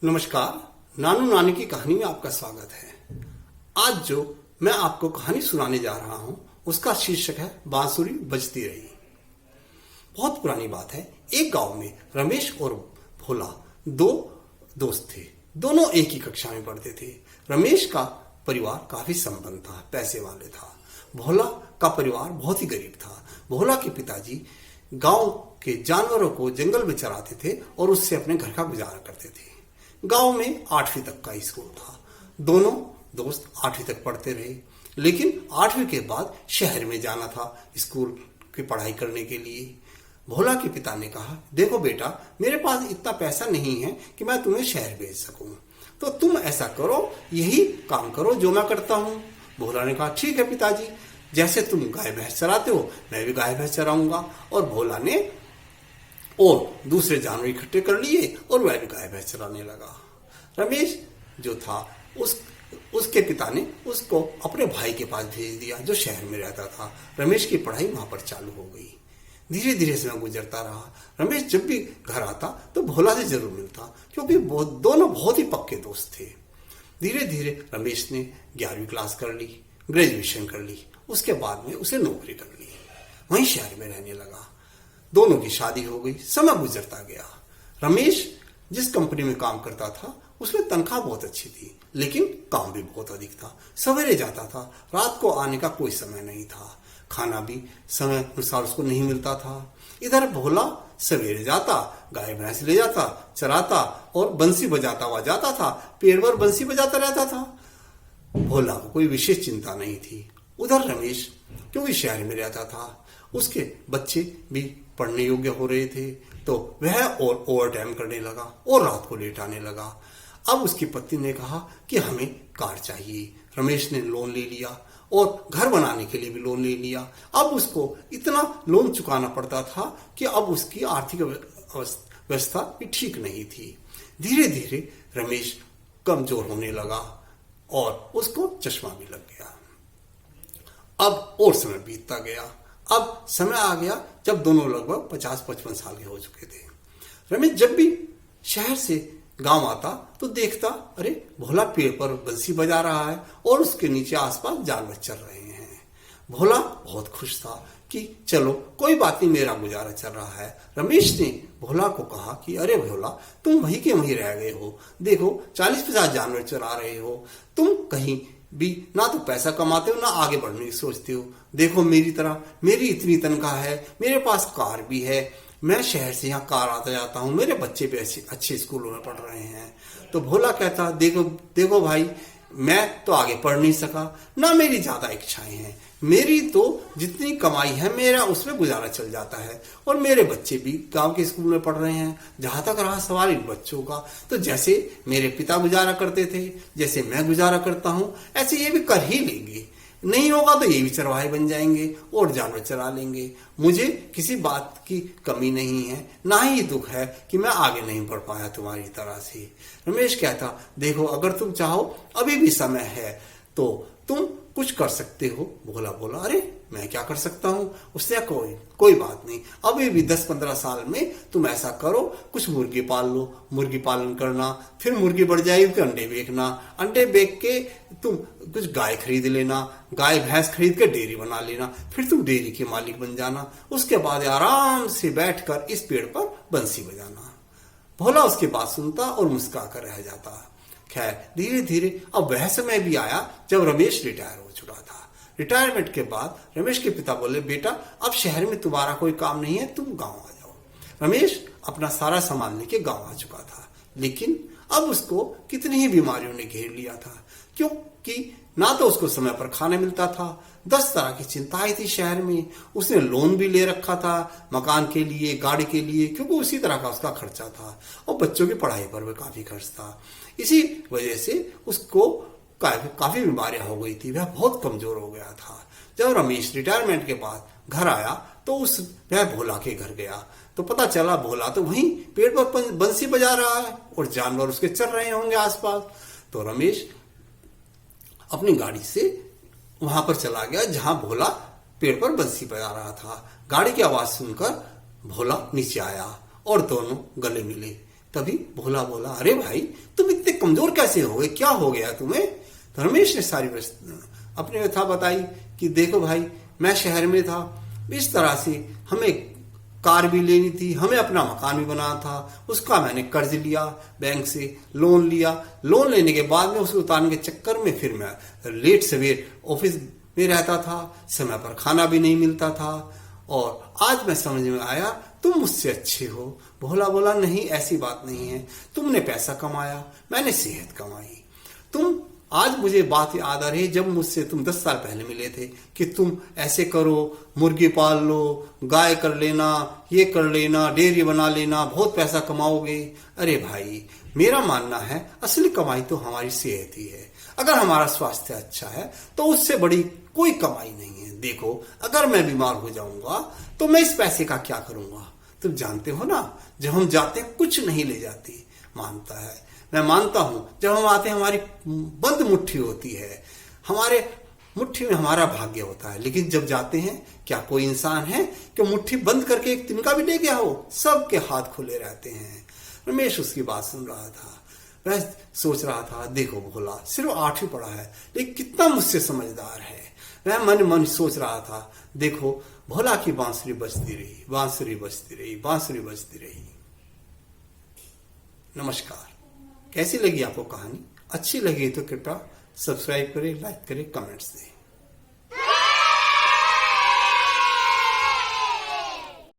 नमस्कार। नानू नानी की कहानी में आपका स्वागत है। आज जो मैं आपको कहानी सुनाने जा रहा हूं उसका शीर्षक है बांसुरी बजती रही। बहुत पुरानी बात है। एक गांव में रमेश और भोला दो दोस्त थे। दोनों एक ही कक्षा में पढ़ते थे। रमेश का परिवार काफी संपन्न था, पैसे वाले था। भोला का परिवार बहुत ही गरीब था। भोला के पिताजी गांव के जानवरों को जंगल में चराते थे और उससे अपने घर का गुजारा करते थे। गांव में 8वीं तक का स्कूल था। दोनों दोस्त 8वीं तक पढ़ते रहे, लेकिन 8वीं के बाद शहर में जाना था स्कूल की पढ़ाई करने के लिए। भोला के पिता ने कहा, देखो बेटा, मेरे पास इतना पैसा नहीं है कि मैं तुम्हें शहर भेज सकूं, तो तुम ऐसा करो, यही काम करो जो मैं करता हूं। भोला ने कहा, ठीक है पिताजी, जैसे तुम गाय भैंस चराते हो मैं भी गाय भैंस चराऊंगा। और भोला ने और दूसरे जानवर इकट्ठे कर लिए और वह भी गाय भैंस चराने लगा। रमेश जो था उसके पिता ने उसको अपने भाई के पास भेज दिया जो शहर में रहता था। रमेश की पढ़ाई वहां पर चालू हो गई। धीरे धीरे समय गुजरता रहा। रमेश जब भी घर आता तो भोला से जरूर मिलता, क्योंकि दोनों बहुत ही पक्के दोस्त थे। धीरे धीरे रमेश ने 11वीं क्लास कर ली, ग्रेजुएशन कर ली। उसके बाद में उसे नौकरी कर ली, वहीं शहर में रहने लगा। दोनों की शादी हो गई। समय गुजरता गया। रमेश जिस कंपनी में काम करता था उसमें तनख्वाह बहुत अच्छी थी, लेकिन काम भी बहुत अधिक था। सवेरे जाता था, रात को आने का कोई समय नहीं था। खाना भी समय अनुसार उसको नहीं मिलता था। इधर भोला सवेरे जाता, गाय भैंस ले जाता, चराता और बंसी बजाता हुआ जाता था। पेड़ पर बंसी बजाता रहता था। भोला को कोई विशेष चिंता नहीं थी। उधर रमेश क्योंकि शहर में रहता था, उसके बच्चे भी पढ़ने योग्य हो रहे थे, तो वह और ओवर टाइम करने लगा और रात को लेट आने लगा। अब उसकी पत्नी ने कहा कि हमें कार चाहिए। रमेश ने लोन ले लिया और घर बनाने के लिए भी लोन ले लिया। अब उसको इतना लोन चुकाना पड़ता था कि अब उसकी आर्थिक व्यवस्था भी ठीक नहीं थी। धीरे धीरे रमेश कमजोर होने लगा और उसको चश्मा भी लग गया। अब और समय बीतता गया। अब समय आ गया जब दोनों लगभग 50-55 साल के हो चुके थे। रमेश जब भी शहर से गांव आता तो देखता, अरे भोला पेड़ पर बंसी बजा रहा है और उसके नीचे आसपास जानवर चल रहे हैं। भोला बहुत खुश था कि चलो कोई बात नहीं, मेरा गुजारा चल रहा है। रमेश ने भोला को कहा कि अरे भोला, तुम वहीं के वहीं रह गए हो। देखो 40-50 जानवर चरा रहे हो। तुम कहीं भी ना तो पैसा कमाते हो ना आगे बढ़ने की सोचते हो। देखो मेरी तरह, मेरी इतनी तनख्वाह है, मेरे पास कार भी है, मैं शहर से यहाँ कार आता जाता हूँ, मेरे बच्चे भी अच्छे स्कूलों में पढ़ रहे हैं। तो भोला कहता, देखो देखो भाई, मैं तो आगे पढ़ नहीं सका, ना मेरी ज्यादा इच्छाएं हैं। मेरी तो जितनी कमाई है मेरा उसमें गुजारा चल जाता है और मेरे बच्चे भी गांव के स्कूल में पढ़ रहे हैं। जहां तक रहा सवाल इन बच्चों का, तो जैसे मेरे पिता गुजारा करते थे, जैसे मैं गुजारा करता हूं, ऐसे ये भी कर ही लेंगे। नहीं होगा तो ये भी चरवाहे बन जाएंगे और जानवर चरा लेंगे। मुझे किसी बात की कमी नहीं है, ना ही दुख है कि मैं आगे नहीं बढ़ पाया तुम्हारी तरह से। रमेश कहता, देखो अगर तुम चाहो अभी भी समय है तो तुम कुछ कर सकते हो। भोला बोला, अरे मैं क्या कर सकता हूँ? उसने कोई बात नहीं, अभी भी 10-15 साल में तुम ऐसा करो, कुछ मुर्गी पाल लो, मुर्गी पालन करना, फिर मुर्गी बढ़ जाएगी तो अंडे बेचना, अंडे बेच के तुम कुछ गाय खरीद लेना, गाय भैंस खरीद के डेयरी बना लेना, फिर तुम डेयरी के मालिक बन जाना। उसके बाद आराम से बैठकर इस पेड़ पर बंसी बजाना। भोला उसकी बात सुनता और मुस्कुरा कर रह जाता। खैर धीरे धीरे अब वह समय भी आया जब रमेश रिटायर हो चुका था। रिटायरमेंट के बाद रमेश के पिता बोले, बेटा अब शहर में तुम्हारा कोई काम नहीं है, तुम गांव आ जाओ। रमेश अपना सारा सामान लेके गांव आ चुका था, लेकिन अब उसको कितनी ही बीमारियों ने घेर लिया था, क्योंकि ना तो उसको समय पर खाना मिलता था, 10 तरह की चिंताएं थी शहर में। उसने लोन भी ले रखा था मकान के लिए, गाड़ी के लिए, क्योंकि उसी तरह का उसका खर्चा था, और बच्चों की पढ़ाई पर भी काफी खर्च था। इसी वजह से उसको काफी बीमारियां हो गई थी, वह बहुत कमजोर हो गया था। जब रमेश रिटायरमेंट के बाद घर आया तो वह भोला के घर गया तो पता चला भोला तो वहीं पेड़ पर बंसी बजा रहा है और जानवर उसके चल रहे होंगे आसपास। तो रमेश अपनी गाड़ी से वहां पर चला गया जहां भोला पेड़ पर बंसी बजा रहा था। गाड़ी की आवाज सुनकर भोला नीचे आया और दोनों गले मिले। तभी भोला बोला, अरे भाई तुम इतने कमजोर कैसे हो गए, क्या हो गया तुम्हें? तो रमेश ने सारी अपनी व्यथा बताई कि देखो भाई, मैं शहर में था, इस तरह से हमें कार भी लेनी थी, हमें अपना मकान भी बनाना था, उसका मैंने कर्ज लिया, बैंक से लोन लिया। लोन लेने के बाद में उसको उतारने के चक्कर में फिर मैं लेट सवेर ऑफिस में रहता था, समय पर खाना भी नहीं मिलता था, और आज मैं समझ में आया तुम मुझसे अच्छे हो। भोला बोला, नहीं ऐसी बात नहीं है, तुमने पैसा कमाया, मैंने सेहत कमाई। तुम आज मुझे बात याद आ रही है जब मुझसे तुम 10 साल पहले मिले थे कि तुम ऐसे करो, मुर्गी पाल लो, गाय कर लेना, ये कर लेना, डेयरी बना लेना, बहुत पैसा कमाओगे। अरे भाई, मेरा मानना है असली कमाई तो हमारी सेहत ही है। अगर हमारा स्वास्थ्य अच्छा है तो उससे बड़ी कोई कमाई नहीं है। देखो, अगर मैं बीमार हो जाऊंगा तो मैं इस पैसे का क्या करूंगा? तुम जानते हो ना, जब हम जाते हैं कुछ नहीं ले जाते। मानता है, मैं मानता हूं, जब हम आते हैं हमारी बंद मुट्ठी होती है, हमारे मुट्ठी में हमारा भाग्य होता है, लेकिन जब जाते हैं क्या कोई इंसान है कि मुट्ठी बंद करके एक तिनका भी ले गया हो? सबके हाथ खुले रहते हैं। रमेश उसकी बात सुन रहा था, वह सोच रहा था, देखो भोला सिर्फ 8वीं पढ़ा है लेकिन कितना मुझसे समझदार है। वह मन मन सोच रहा था, देखो भोला की बांसुरी बजती रही, बांसुरी बजती रही, बांसुरी बजती रही। नमस्कार। कैसी लगी आपको कहानी? अच्छी लगी तो कृपया सब्सक्राइब करें, लाइक करें, कमेंट्स दें।